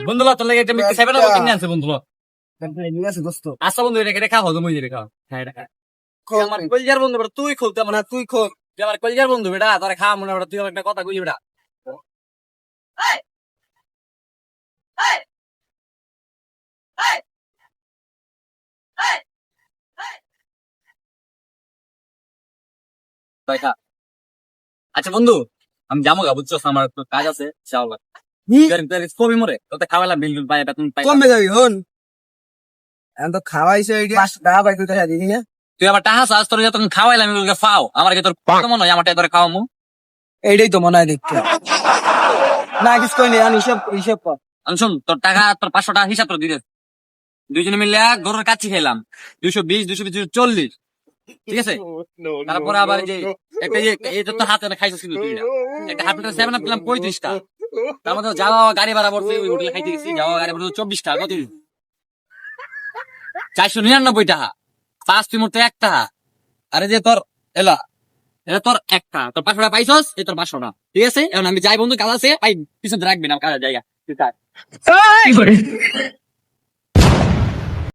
বন্ধু তোর লাগে একটা মিথ্যে সেভেন কিনে আনছে বন্ধু আচ্ছা বন্ধু এটা এটা খাও তুমি এটা খাও হ্যাঁ এটা খা। আমার কলজার বন্ধু বেটা তুই খোল তেমন তুই খোল আমার কলজার বন্ধু বেটা তোরা খা মনে বেটা তুই আমার একটা কথা কই বেটা তাই খা। আচ্ছা বন্ধু আমি যাবো গা বুঝছো আমার একটু কাজ আছে চাও কবি মরে তোতে খাওয়ালাম বিল বিল পাই বেতন পাই কমবে যাবি হন এখন তো খাওয়াইছে এইটা 5 টাকা পাই তুই টাকা দিবি না তুই আমার টাকা চাস তোর যখন খাওয়াইলাম এগুলোকে ফাও আমার কি তোর মনে হয় আমার টাকা তোর খাওয়ামু এইটাই তো মনে হয় দেখতে না কিছু কই নেই হিসাব হিসাব কর শোন তোর টাকা তোর 500 টাকা হিসাব তোর দিতে দুইজনে মিলে গরুর কাচ্চি খেলাম 220 240 ঠিক আছে তারপরে আবার যে একটা এটা তো হাতে খাইছিস কিন্তু তুই না একটা হাফ লিটার 7 আপ দিলাম 35 টাকা তার মধ্যে যাওয়া গাড়ি ভাড়া পড়ছে ওই হোটেলে খাইতে গেছি যাওয়া গাড়ি ভাড়া 24 টাকা কত 499 টাকা পাঁচ তুই মতো এক টাকা আরে যে তোর এলা এটা তোর একটা তোর 500 টাকা পাইছস এই তোর 500 টাকা ঠিক আছে এখন আমি যাই বন্ধু কাজ আছে পাই পিছনে রাখবি না কাজের জায়গা তুই